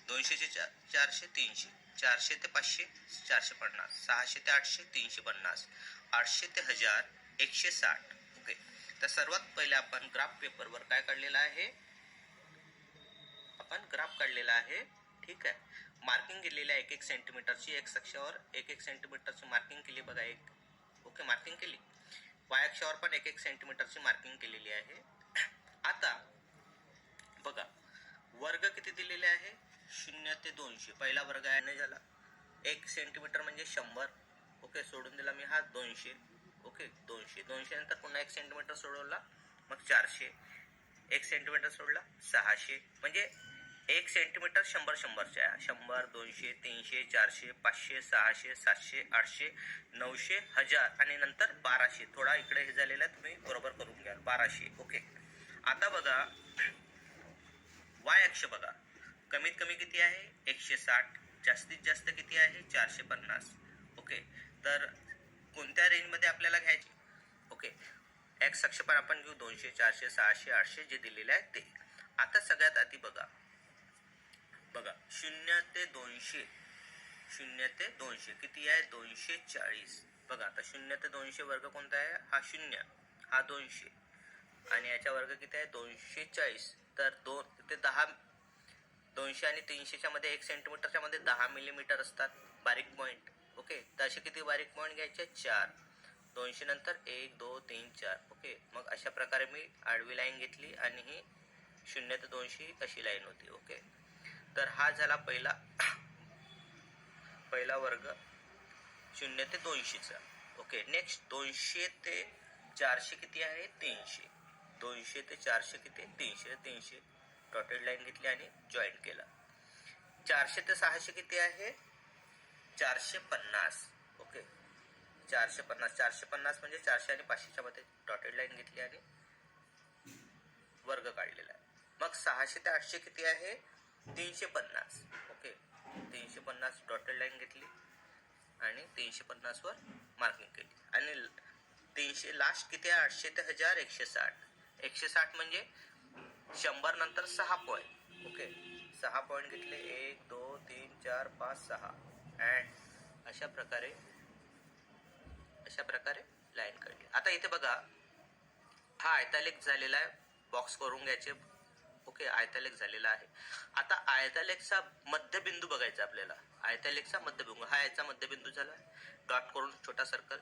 200 ते 400 300, 400 ते 500 450, 600 ते 800 350, 800 ते 1000 160. ओके. तर सर्वात पहिले आपण ग्राफ पेपरवर काय काढलेला आहे, आपण ग्राफ काढलेला आहे. ठीक आहे. मार्किंग केलेली आहे 1-1 सेंटीमीटरची, एक्स अक्षावर 1-1 सेंटीमीटरची मार्किंग केली बघा. ओके, मार्किंग केली. वाय अक्षावर पण 1-1 सेंटीमीटरची मार्किंग केलेली आहे. आता बघा वर्ग किती दिलेले आहे, 0 ते 200. पहिला वर्ग आहे झाला 1 सेंटीमीटर म्हणजे 100. ओके, सोडून दिला मी हा 200. ओके, 200 नंतर पुन्हा 1 सेंटीमीटर सोडवला, मग 400, 1 सेंटीमीटर सोडला 600. म्हणजे 1 सेंटीमीटर 100चे आहे. 100, 200, 300, 400, 500, 600, 700, 800, 900, 1000 आणि नंतर 1200. थोडा इकडे हे झालेला आहे, तुम्ही बरोबर करून घ्या. 1200. ओके. आता बघा वाय अक्ष बघा, कमीत कमी किती आहे 160, जास्तीत जास्त किती आहे 450. ओके, तर कोणत्या रेंजमध्ये आपल्याला घ्यायची. ओके, एक्स अक्ष पण आपण घेऊ 200, 400, 600, 800 जे दिलेले आहे ते. आता सगळ्यात आधी बघा 0 ते 200, 0 ते 200 किती आहे 240. बघा आता 0 ते 200 वर्ग कोणता आहे, हा 0, हा 200 आणि याच्या वर्ग किती आहे 240. तर 2 ते 10, 200 आणि 300च्या मध्ये 1 सेंटीमीटरच्या मध्ये 10 मिलीमीटर असतात बारीक पॉईंट. ओके, तर असे किती बारीक पॉईंट घ्यायचे 4. 200 नंतर 1 2 3 4. ओके, मग अशा प्रकारे मी आडवी लाईन घेतली आणि ही 0 ते 200 अशी लाईन होती. ओके, तर हा झाला पहिला वर्ग 0 ते 200चा. ओके, नेक्स्ट 200 ते 400 किती आहे 300. 200 ते 400 किती 300. 300 डॉटेड लाईन घेतली आणि जॉईन केला. 400 ते 600 किती आहे 450. ओके, 450 म्हणजे 400 आणि 500च्या मध्ये डॉटेड लाईन घेतली आणि वर्ग काढलेला आहे. मग 600 ते 800 किती आहे 350. ओके, 350 डॉटेड लाईन घेतली आणि 350 वर मार्किंग केली आणि 300 लास्ट किती आहे 800 ते 1000 160. 160 म्हणजे 100 नंतर 6 पॉईंट. ओके, 6 पॉईंट घेतले 1 2 3 4 5 6 अँड अशा प्रकारे लाईन काढली. आता इथे बघा हा आयतालेख झालेला आहे, बॉक्स करून घ्यायचे. ओके, आयतालेख झालेला आहे. आता आयतालेखचा मध्यबिंदू बघायचा आपल्याला. आयतालेखचा मध्यबिंदू हा याचा मध्यबिंदू झाला, डॉट करून छोटा सर्कल.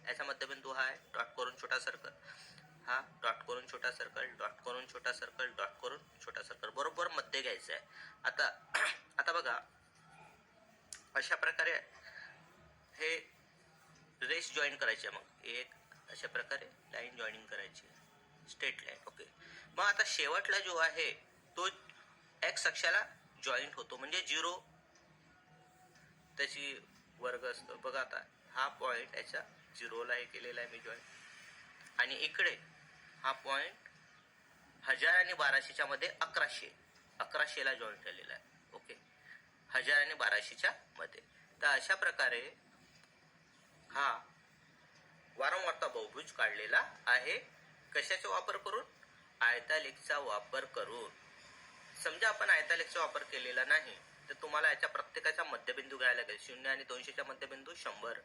याचा मध्यबिंदू हा आहे, डॉट करून छोटा सर्कल. हा डॉट करून छोटा सर्कल, डॉट करून छोटा सर्कल, डॉट करून छोटा सर्कल, बरोबर मध्ये घ्यायचं आहे. आता बघा अशा प्रकारे हे रेस जॉईन करायचे. मग एक अशा प्रकारे लाईन जॉईनिंग करायची, स्ट्रेट लाईन. ओके, मग आता शेवटला जो आहे तो एक्स अक्षाला जॉईंट होतो म्हणजे 0 त्याची वर्ग असतो. बघा आता हा पॉइंट याच्या 0ला हे केलेला आहे मी जॉईंट आणि इकडे हा पॉइंट 1000 आणि 1200च्या मध्ये 1100ला जॉईंट झालेला आहे. ओके, 1000 आणि 1200च्या मध्ये. तर अशा प्रकारे हा वारंवारता बहुभुज काढलेला आहे. कशाचा वापर करून, आयतालेखचा वापर करून. समजा आपण आयतालेखचा वापर केलेला नाही तर तुम्हाला याच्या प्रत्येकाचा मध्यबिंदू घ्यायला लागेल. 0 आणि 200च्या मध्यबिंदू 100.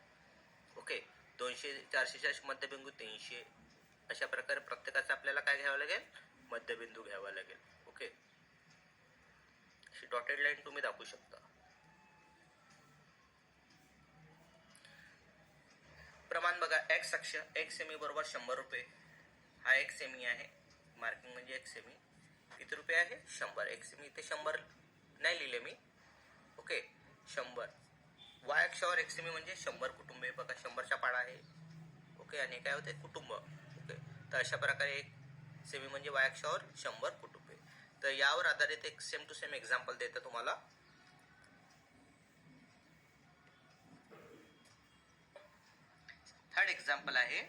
ओके, 200 400च्या मध्यबिंदू 300. अशा प्रकारे प्रत्येकाचा आपल्याला काय घ्यावं लागेल, मध्यबिंदू घ्यावा लागेल. ओके, अशी डॉटेड लाईन तुम्ही दाखवू शकता. प्रमाण बघा, एक्स अक्ष 1 सेमी बरोबर 100 रुपये. हा 1 सेमी आहे, मार्किंग म्हणजे 1 सेमी किती रुपये आहे 100. 1 सेमी इथे 100 नाही लिहिले मी. ओके, 100. वाय अक्षावर 1 सेमी म्हणजे 100 कुटुंबे. बघा 100च्या पाडा आहे. ओके, आणि काय होते कुटुंब. ओके, तर अशा प्रकारे 1 सेमी म्हणजे वाय अक्षावर 100 कुटुंबे. तर यावर आधारित एक सेम टू सेम एक्झाम्पल देतो तुम्हाला. थर्ड एक्झाम्पल आहे,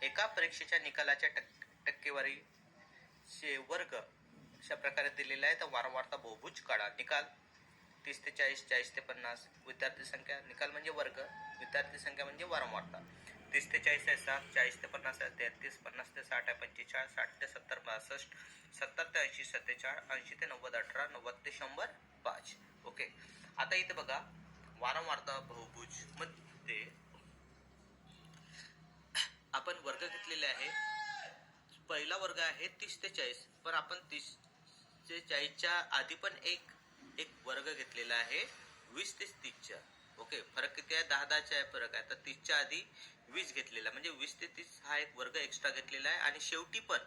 एका परीक्षेच्या निकालाच्या टक्केवारीचे वर्ग अशा प्रकारे दिलेला आहे. तर वारंवारता बहुभुज काढा. निकाल 30 ते 40, 40 ते 50. विद्यार्थी संख्या, निकाल म्हणजे वर्ग, विद्यार्थी संख्या म्हणजे वारंवारता. 30 ते 40 आहे 7, 40 ते 50 आहे 33, 50 ते 60 आहे 45, 60 ते 70 62, 70 ते 80 47, 80 ते 90 18, 90 ते 100 5. ओके. आता इथे बघा वारंवारता बहुभुज मध्ये आपण वर्ग घेतलेले आहे. पहिला वर्ग आहे 30 ते 40, पण आपण 30 ते 40च्या आधी पण एक वर्ग घेतलेला आहे 20 ते 30च्या. ओके, फरक किती आहे? 10-10चा आहे फरक आहे. तर 30च्या आधी 20 घेतलेला, म्हणजे 20 ते 30 हा एक वर्ग एक्स्ट्रा घेतलेला आहे. आणि शेवटी पण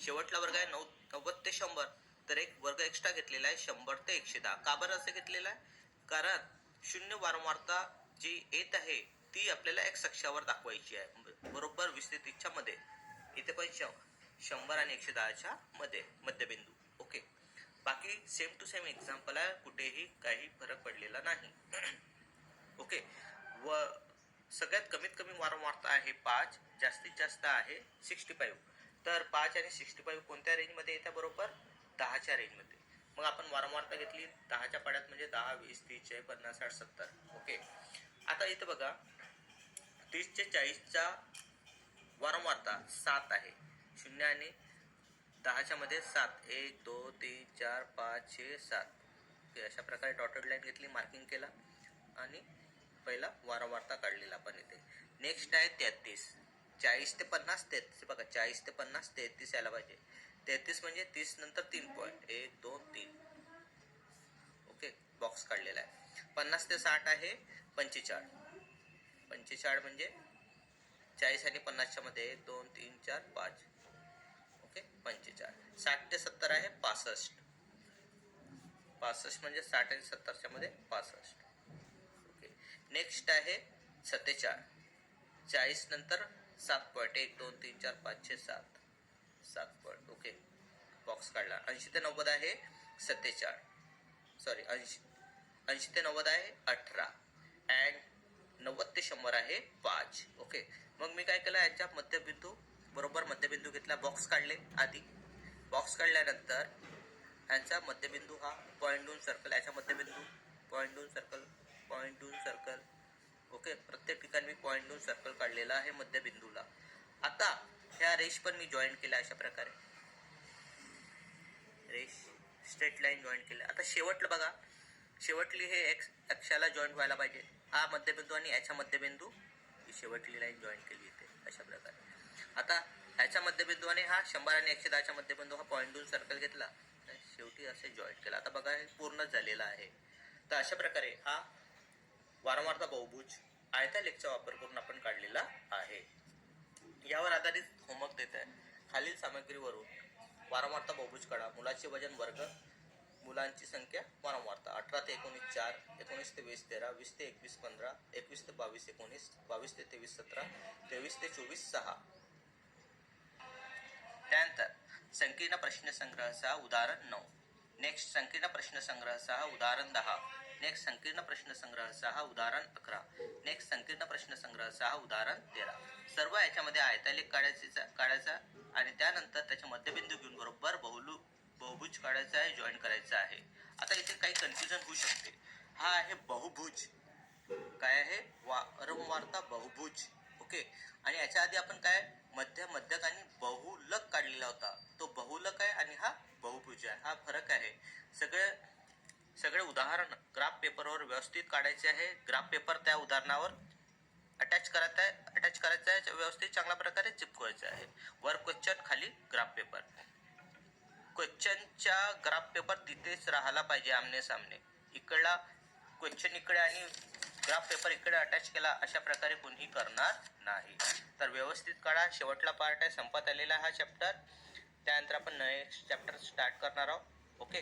शेवटला वर्ग आहे 90 ते 100, तर एक वर्ग एक्स्ट्रा घेतलेला आहे 100 ते 110. का बरं असं घेतलेलं आहे? कारण शून्य वारंवारता जी येत आहे ती आपल्याला एक्स अक्षावर दाखवायची आहे, बरोबर 20 ते 30च्या मध्ये. इथे पण 100 आणि 110च्या मध्ये मध्यबिंदू. ओके, बाकी सेम टू सेम एक्झाम्पल आहे, कुठेही काही फरक पडलेला नाही. ओके, व सगळ्यात कमीत कमी वारंवारता आहे 5, जास्तीत जास्त आहे 65. तर 5 आणि 65 कोणत्या रेंजमध्ये येत्या? बरोबर 10च्या रेंजमध्ये. मग आपण वारंवारता घेतली 10च्या पाड्यात, म्हणजे 10, 20, 30, 50, 60, 70. ओके, आता इथे बघा 30 ते 40चा वारंवारता 7 आहे. 0 आणि 10च्या मध्ये 7, 1, 2, 3, 4, 5, 6, 7. अशा प्रकारे डॉटेड लाईन घेतली, मार्किंग केला आणि पहिला वारंवारता काढलेला आपण इथे. नेक्स्ट आहे 33. 40 ते 50 33. बघा 40 ते 50 33 यायला पाहिजे. 33 म्हणजे 30 नंतर 3 पॉईंट, 1, 2, 3. ओके, बॉक्स काढलेला आहे. 50 ते 60 आहे 45. 45 म्हणजे 40 आणि 50च्या मध्ये 1, 2, 3, 4, 5. ओके, 45. 60 ते 70 आहे 65. 65 म्हणजे 60 आणि 70च्या मध्ये 65. ओके, नेक्स्ट आहे 47. 40 नंतर 7 पॉईंट, 1, 2, 3, 4, 5, 6, 7. 7 पॉईंट. ओके, बॉक्स काढला. 80 ते 90 आहे 47. सॉरी 80 ते 90 आहे 18. अँड 90 ते 100 आहे 5. ओके, मग मी काय केलं, याच्या मध्यबिंदू बरोबर मध्यबिंदू घेतला, बॉक्स काढले आधी. बॉक्स काढल्यानंतर यांचा मध्यबिंदू हा पॉईंट 2 सर्कल, याचा मध्यबिंदू point 2 circle, point 2 circle. Okay, प्रत्येक ठिकाणी मी पॉईंट 2 सर्कल काढलेला आहे मध्यबिंदूला. आता ह्या रेष पण मी जॉईन केल्या अशा प्रकारे, रेष स्ट्रेट लाईन जॉईन केल्या. आता शेवटला बघा, शेवटली हे एक्स अक्षाला जॉईन व्हायला पाहिजे. हा मध्यबिंदू आणि याच्या मध्यबिंदू ही शेवटली लाईन जॉईन केली इथे अशा प्रकारे. आता ह्याच्या मध्यबिंदू आणि हा 100 आणि 110च्या मध्यबिंदू हा पॉईंट 2 सर्कल घेतला, शेवटी असे जॉईन केला. आता बघा हे पूर्ण झालेलं आहे. तर अशा प्रकारे हा वारंवारता बहुभुज आयतालेखचा वापर करून आपण काढलेला आहे. यावर आधारित होमवर्क देत आहे. खालील सामग्रीवरून वारंवारता बहुभुज काढा. मुलाचे वजन वर्ग, मुलांची संख्या, वारंवारता. 18 ते 19 4, 19 ते 20 13, 20 ते 21 15, 21 ते 22 19, 22 ते 23 17, 23 ते 24 6. त्यानंतर संकीर्ण प्रश्नसंग्रहाचा उदाहरण 9. नेक्स्ट संकीर्ण प्रश्नसंग्रहाचा उदाहरण 10. नेक्स्ट संकीर्ण प्रश्नसंग्रहाचा उदाहरण 11. नेक्स्ट संकीर्ण प्रश्नसंग्रहाचा उदाहरण 13. सर्व याच्यामध्ये आयतालेख काढायचा आणि त्यानंतर त्याचे मध्यबिंदू घेऊन बरोबर बहुभुज काढायचा आहे, जॉईन करायचा आहे. आता इथे काही कन्फ्युजन होऊ शकते. हा आहे बहुभुज, काय आहे? वारंवारता बहुभुज. ओके, आणि याच्या आधी आपण काय मध्यक आणि बहुलक काढलेला होता, तो बहुलक आहे आणि हा बहुभुज आहे. हा फरक आहे. सगळे उदाहरण ग्राफ पेपरवर व्यवस्थित काढायचे आहे. ग्राफ पेपर त्या उदाहरणावर अटॅच करायचा आहे, व्यवस्थित चांगल्या प्रकारे चिपकवायचं आहे. वर क्वेश्चन, खाली ग्राफ पेपर. क्वेश्चनच्या ग्राफ पेपर तिथेच राहायला पाहिजे आमने सामने. इकडला क्वेश्चन इकडे आणि ग्राफ पेपर इकडे अटॅच केला अशा प्रकारे कोणी करणार नाही. तर व्यवस्थित काढा. शेवटला पार्ट आहे, संपत आलेला हा चॅप्टर. त्यानंतर आपण नेक्स्ट चॅप्टर स्टार्ट करणार आहोत. ओके.